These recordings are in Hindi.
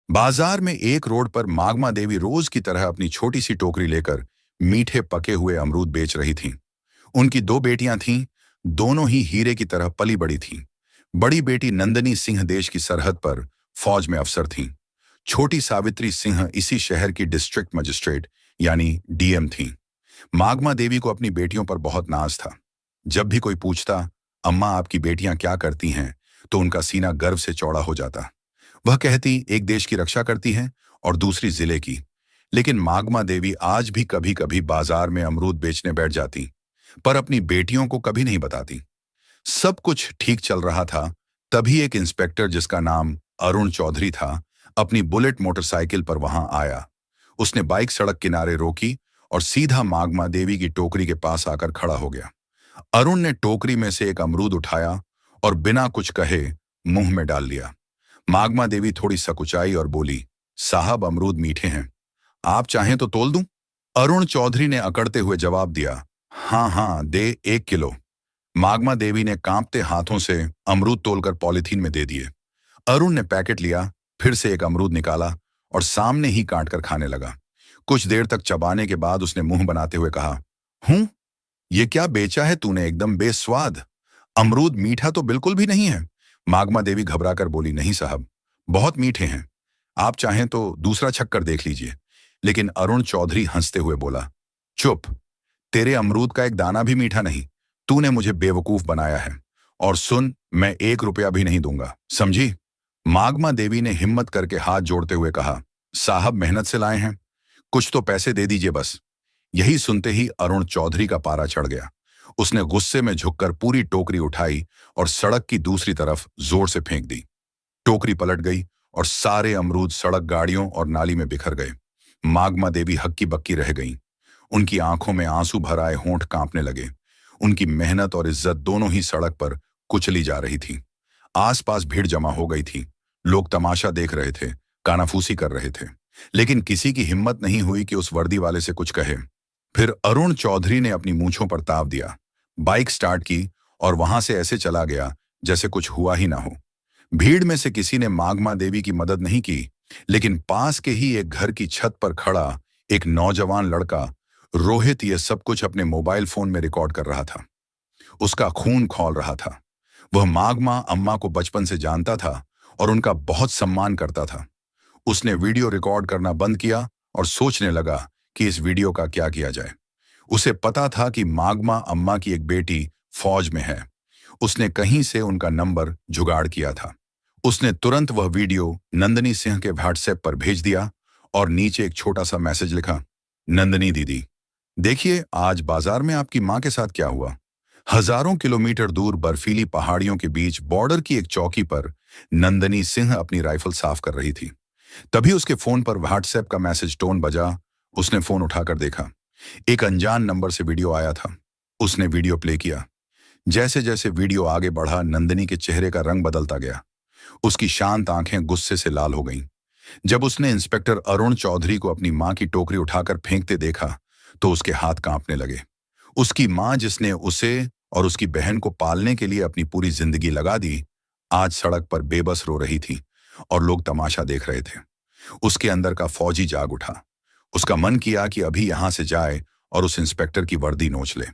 बाजार में एक रोड पर मागमा देवी रोज की तरह अपनी छोटी सी टोकरी लेकर मीठे पके हुए अमरूद बेच रही थीं। उनकी दो बेटियां थीं, दोनों ही हीरे की तरह पली बड़ी थीं। बड़ी बेटी नंदनी सिंह देश की सरहद पर फौज में अफसर थीं। छोटी सावित्री सिंह इसी शहर की डिस्ट्रिक्ट मजिस्ट्रेट यानी डीएम थीं। मागमा देवी को अपनी बेटियों पर बहुत नाज था। जब भी कोई पूछता, अम्मा आपकी बेटियां क्या करती हैं, तो उनका सीना गर्व से चौड़ा हो जाता। वह कहती एक देश की रक्षा करती हैं और दूसरी जिले की। लेकिन मागमा देवी आज भी कभी कभी बाजार में अमरूद बेचने बैठ जाती, पर अपनी बेटियों को कभी नहीं बताती। सब कुछ ठीक चल रहा था, तभी एक इंस्पेक्टर जिसका नाम अरुण चौधरी था, अपनी बुलेट मोटरसाइकिल पर वहां आया। उसने बाइक सड़क किनारे रोकी और सीधा मागमा देवी की टोकरी के पास आकर खड़ा हो गया। अरुण ने टोकरी में से एक अमरूद उठाया और बिना कुछ कहे मुंह में डाल लिया। मागमा देवी थोड़ी सकुचाई और बोली, साहब अमरूद मीठे हैं, आप चाहें तो तोल दूं? अरुण चौधरी ने अकड़ते हुए जवाब दिया, हाँ हाँ दे 1 किलो। मागमा देवी ने कांपते हाथों से अमरूद तोलकर पॉलिथीन में दे दिए। अरुण ने पैकेट लिया, फिर से एक अमरूद निकाला और सामने ही काट कर खाने लगा। कुछ देर तक चबाने के बाद उसने मुंह बनाते हुए कहा, ये क्या बेचा है तूने, एकदम बेस्वाद। अमरूद मीठा तो बिल्कुल भी नहीं है। मागमा देवी घबराकर बोली, नहीं साहब, बहुत मीठे हैं, आप चाहें तो दूसरा छक्कर देख लीजिए। लेकिन अरुण चौधरी हंसते हुए बोला, चुप, तेरे अमरूद का एक दाना भी मीठा नहीं। तूने मुझे बेवकूफ बनाया है। और सुन, मैं 1 रुपया भी नहीं दूंगा, समझी? मागमा देवी ने हिम्मत करके हाथ जोड़ते हुए कहा, साहब मेहनत से लाए हैं, कुछ तो पैसे दे दीजिए बस। यही सुनते ही अरुण चौधरी का पारा चढ़ गया। उसने गुस्से में झुककर पूरी टोकरी उठाई और सड़क की दूसरी तरफ जोर से फेंक दी। टोकरी पलट गई और सारे अमरूद सड़क, गाड़ियों और नाली में बिखर गए। मागमा देवी हक्की बक्की रह गईं। उनकी आंखों में आंसू भर आए, होंठ कांपने लगे। उनकी मेहनत और इज्जत दोनों ही सड़क पर कुचली जा रही थी। आसपास भीड़ जमा हो गई थी। लोग तमाशा देख रहे थे, कानाफूसी कर रहे थे, लेकिन किसी की हिम्मत नहीं हुई कि उस वर्दी वाले से कुछ कहे। फिर अरुण चौधरी ने अपनी मूंछों पर ताव दिया, बाइक स्टार्ट की और वहां से ऐसे चला गया जैसे कुछ हुआ ही ना हो। भीड़ में से किसी ने मागमा देवी की मदद नहीं की, लेकिन पास के ही एक घर की छत पर खड़ा एक नौजवान लड़का रोहित ये सब कुछ अपने मोबाइल फोन में रिकॉर्ड कर रहा था। उसका खून खौल रहा था। वह मागमा अम्मा को बचपन से जानता था और उनका बहुत सम्मान करता था। उसने वीडियो रिकॉर्ड करना बंद किया और सोचने लगा कि इस वीडियो का क्या किया जाए। उसे पता था कि मागमा अम्मा की एक बेटी फौज में है। उसने कहीं से उनका नंबर जुगाड़ किया था। उसने तुरंत वह वीडियो नंदनी सिंह के व्हाट्सएप पर भेज दिया और नीचे एक छोटा सा मैसेज लिखा, नंदनी दीदी, देखिए आज बाजार में आपकी मां के साथ क्या हुआ। हजारों किलोमीटर दूर बर्फीली पहाड़ियों के बीच बॉर्डर की एक चौकी पर नंदनी सिंह अपनी राइफल साफ कर रही थी। तभी उसके फोन पर व्हाट्सएप का मैसेज टोन बजा। उसने फोन उठाकर देखा, एक अनजान नंबर से वीडियो आया था। उसने वीडियो प्ले किया। जैसे जैसे वीडियो आगे बढ़ा, नंदनी के चेहरे का रंग बदलता गया। उसकी शांत आंखें गुस्से से लाल हो गईं। जब उसने इंस्पेक्टर अरुण चौधरी को अपनी मां की टोकरी उठाकर फेंकते देखा, तो उसके हाथ कांपने लगे। उसकी मां, जिसने उसे और उसकी बहन को पालने के लिए अपनी पूरी जिंदगी लगा दी, आज सड़क पर बेबस रो रही थी और लोग तमाशा देख रहे थे। उसके अंदर का फौजी जाग उठा। उसका मन किया कि अभी यहां से जाए और उस इंस्पेक्टर की वर्दी नोच ले।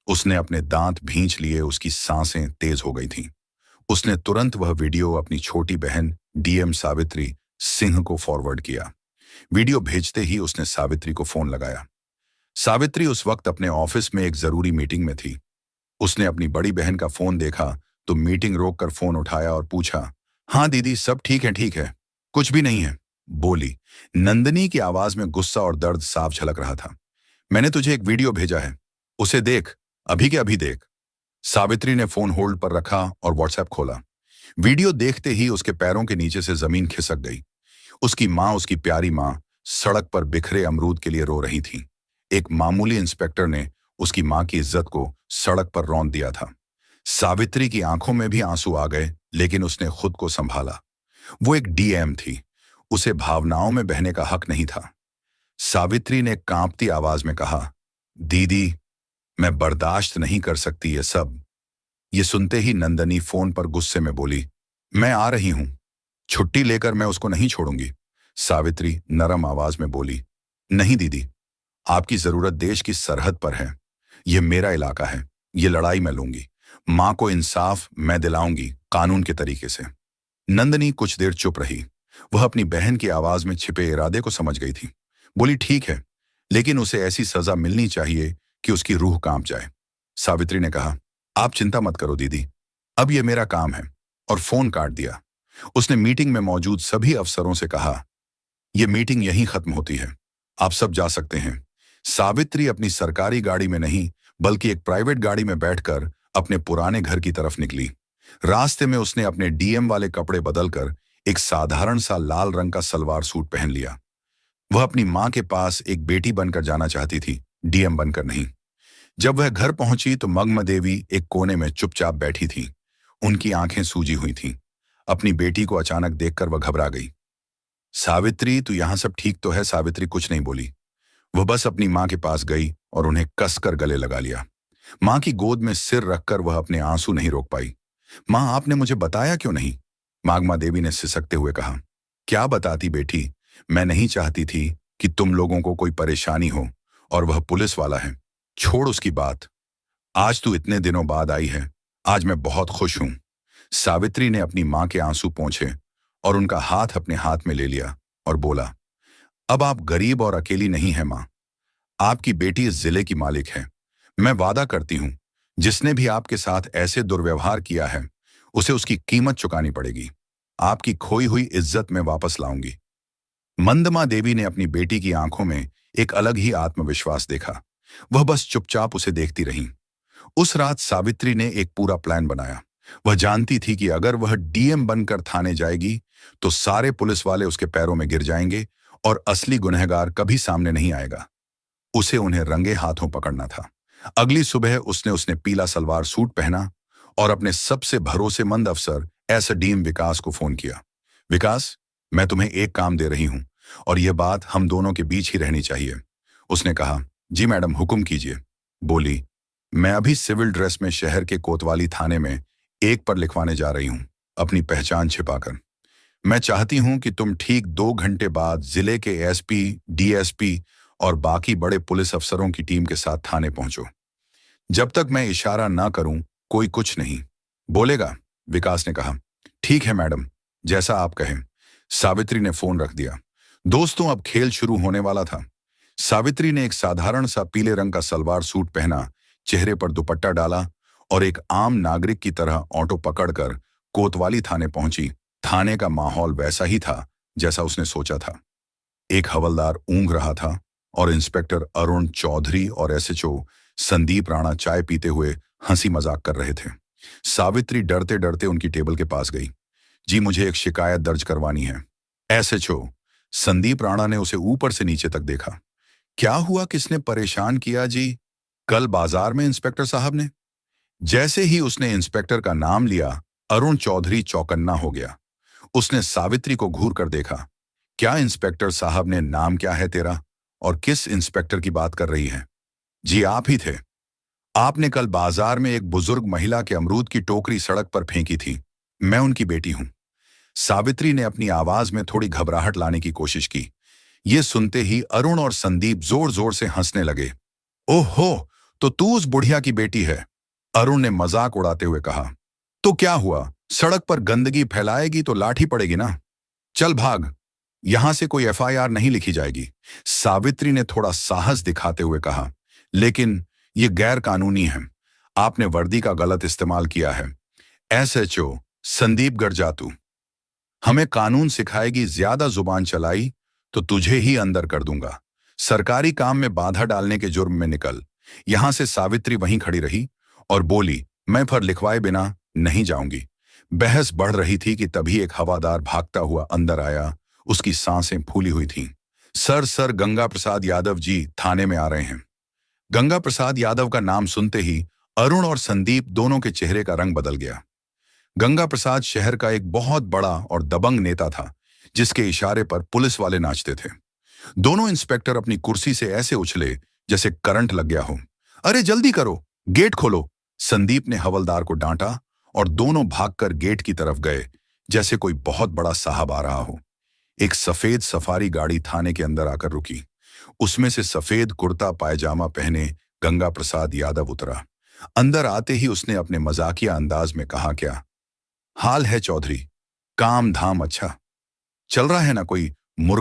उसने अपने दांत भींच लिए, उसकी सांसें तेज हो गई थीं। उसने तुरंत वह वीडियो अपनी छोटी बहन डीएम सावित्री सिंह को फॉरवर्ड किया। वीडियो भेजते ही उसने सावित्री को फोन लगाया। सावित्री उस वक्त अपने ऑफिस में एक जरूरी मीटिंग में थी। उसने अपनी बड़ी बहन का फोन देखा तो मीटिंग रोककर फोन उठाया और पूछा, हाँ दीदी, सब ठीक है, कुछ भी नहीं है, बोली। नंदनी की आवाज में गुस्सा और दर्द साफ झलक रहा था। मैंने तुझे एक वीडियो भेजा है, उसे देख, अभी के अभी देख। सावित्री ने फोन होल्ड पर रखा और व्हाट्सएप खोला। वीडियो देखते ही उसके पैरों के नीचे से जमीन खिसक गई। उसकी मां, उसकी प्यारी मां, सड़क पर बिखरे अमरूद के लिए रो रही थी। एक मामूली इंस्पेक्टर ने उसकी मां की इज्जत को सड़क पर रौंद दिया था। सावित्री की आंखों में भी आंसू आ गए, लेकिन उसने खुद को संभाला। वो एक डीएम थी, उसे भावनाओं में बहने का हक नहीं था। सावित्री ने कांपती आवाज में कहा, दीदी, मैं बर्दाश्त नहीं कर सकती ये सब। ये सुनते ही नंदनी फोन पर गुस्से में बोली, मैं आ रही हूं, छुट्टी लेकर मैं उसको नहीं छोड़ूंगी। सावित्री नरम आवाज में बोली, नहीं दीदी, आपकी जरूरत देश की सरहद पर है। यह मेरा इलाका है, ये लड़ाई मैं लूंगी। मां को इंसाफ मैं दिलाऊंगी, कानून के तरीके से। नंदनी कुछ देर चुप रही। वह अपनी बहन की आवाज में छिपे इरादे को समझ गई थी। बोली, ठीक है, लेकिन उसे ऐसी सजा मिलनी चाहिए कि उसकी रूह कांप जाए। सावित्री ने कहा, आप चिंता मत करो दीदी, अब यह मेरा काम है, और फोन काट दिया। उसने मीटिंग में मौजूद सभी अफसरों से कहा, यह मीटिंग यहीं खत्म होती है, आप सब जा सकते हैं। सावित्री अपनी सरकारी गाड़ी में नहीं बल्कि एक प्राइवेट गाड़ी में बैठकर अपने पुराने घर की तरफ निकली। रास्ते में उसने अपने डीएम वाले कपड़े बदलकर एक साधारण सा लाल रंग का सलवार सूट पहन लिया। वह अपनी मां के पास एक बेटी बनकर जाना चाहती थी, डीएम बनकर नहीं। जब वह घर पहुंची तो मग्न देवी एक कोने में चुपचाप बैठी थी। उनकी आंखें सूजी हुई थीं। अपनी बेटी को अचानक देखकर वह घबरा गई। सावित्री, तू यहां सब ठीक तो है? सावित्री कुछ नहीं बोली। वह बस अपनी मां के पास गई और उन्हें कसकर गले लगा लिया। मां की गोद में सिर रखकर वह अपने आंसू नहीं रोक पाई। मां, आपने मुझे बताया क्यों नहीं? मागमा देवी ने सिसकते हुए कहा। क्या बताती बेटी, मैं नहीं चाहती थी कि तुम लोगों को कोई परेशानी हो, और वह पुलिस वाला है। छोड़ उसकी बात। आज तू इतने दिनों बाद आई है, आज मैं बहुत खुश हूं। सावित्री ने अपनी मां के आंसू पोंछे और उनका हाथ अपने हाथ में ले लिया और बोला, अब आप गरीब और अकेली नहीं है मां। आपकी बेटी इस जिले की मालिक है। मैं वादा करती हूं, जिसने भी आपके साथ ऐसे दुर्व्यवहार किया है उसे उसकी कीमत चुकानी पड़ेगी। आपकी खोई हुई इज्जत में वापस लाऊंगी। मंदमा देवी ने अपनी बेटी की आंखों में एक अलग ही आत्मविश्वास देखा। वह बस चुपचाप उसे देखती रही। उस रात सावित्री ने एक पूरा प्लान बनाया। वह जानती थी कि अगर वह डीएम बनकर थाने जाएगी तो सारे पुलिस वाले उसके पैरों में गिर जाएंगे और असली गुनहगार कभी सामने नहीं आएगा। उसे उन्हें रंगे हाथों पकड़ना था। अगली सुबह उसने पीला सलवार सूट पहना और अपने सबसे भरोसेमंद अफसर एसडीएम विकास को फोन किया। विकास, मैं तुम्हें एक काम दे रही हूं और यह बात हम दोनों के बीच ही रहनी चाहिए। उसने कहा, जी मैडम, हुक्म कीजिए। बोली, मैं अभी सिविल ड्रेस में शहर के कोतवाली थाने में एक पर लिखवाने जा रही हूं, अपनी पहचान छिपाकर। मैं चाहती हूं कि तुम ठीक 2 घंटे बाद जिले के एसपी, डीएसपी और बाकी बड़े पुलिस अफसरों की टीम के साथ थाने पहुंचो। जब तक मैं इशारा ना करूं कोई कुछ नहीं बोलेगा। विकास ने कहा, ठीक है मैडम, जैसा आप कहें। सावित्री ने फोन रख दिया। दोस्तों, अब खेल शुरू होने वाला था। सावित्री ने एक साधारण सा पीले रंग का सलवार सूट पहना, चेहरे पर दुपट्टा डाला और एक आम नागरिक की तरह ऑटो पकड़कर कोतवाली थाने पहुंची। थाने का माहौल वैसा ही था जैसा उसने सोचा था। एक हवलदार ऊँघ रहा था और इंस्पेक्टर अरुण चौधरी और एसएचओ संदीप राणा चाय पीते हुए हंसी मजाक कर रहे थे। सावित्री डरते डरते उनकी टेबल के पास गई। जी, मुझे एक शिकायत दर्ज करवानी है। एसएचओ संदीप राणा ने उसे ऊपर से नीचे तक देखा। क्या हुआ, किसने परेशान किया जी? कल बाजार में इंस्पेक्टर साहब ने। जैसे ही उसने इंस्पेक्टर का नाम लिया, अरुण चौधरी चौकन्ना हो गया। उसने सावित्री को घूर कर देखा। क्या इंस्पेक्टर साहब ने? नाम क्या है तेरा और किस इंस्पेक्टर की बात कर रही है? जी, आप ही थे। आपने कल बाजार में एक बुजुर्ग महिला के अमरूद की टोकरी सड़क पर फेंकी थी। मैं उनकी बेटी हूं। सावित्री ने अपनी आवाज में थोड़ी घबराहट लाने की कोशिश की। यह सुनते ही अरुण और संदीप जोर जोर से हंसने लगे। ओहो, तो तू उस बुढ़िया की बेटी है? अरुण ने मजाक उड़ाते हुए कहा। तो क्या हुआ, सड़क पर गंदगी फैलाएगी तो लाठी पड़ेगी ना। चल भाग, यहां से कोई एफआईआर नहीं लिखी जाएगी। सावित्री ने थोड़ा साहस दिखाते हुए कहा, लेकिन यह गैर कानूनी है। आपने वर्दी का गलत इस्तेमाल किया है। एसएचओ संदीप गरजातू, हमें कानून सिखाएगी, ज्यादा जुबान चलाई तो तुझे ही अंदर कर दूंगा। सरकारी काम में बाधा डालने के जुर्म में निकल। यहां से सावित्री वहीं खड़ी रही और बोली, मैं फिर लिखवाए बिना नहीं जाऊंगी। बहस बढ़ रही थी कि तभी एक हवादार भागता हुआ अंदर आया। उसकी सांसें फूली हुई थीं। सर गंगा प्रसाद यादव जी थाने में आ रहे हैं। गंगा प्रसाद यादव का नाम सुनते ही अरुण और संदीप दोनों के चेहरे का रंग बदल गया। गंगा प्रसाद शहर का एक बहुत बड़ा और दबंग नेता था, जिसके इशारे पर पुलिस वाले नाचते थे। दोनों इंस्पेक्टर अपनी कुर्सी से ऐसे उछले जैसे करंट लग गया हो। अरे जल्दी करो, गेट खोलो, संदीप ने हवलदार को डांटा और दोनों भागकर गेट की तरफ गए, जैसे कोई बहुत बड़ा साहब आ रहा हो। एक सफेद सफारी गाड़ी थाने के अंदर आकर रुकी। उसमें से सफेद कुर्ता पायजामा पहने गंगा प्रसाद यादव उतरा। अंदर आते ही उसने अपने मजाकिया अंदाज में कहा, क्या हाल है चौधरी? काम धाम अच्छा चल रहा है ना? कोई मुर्गा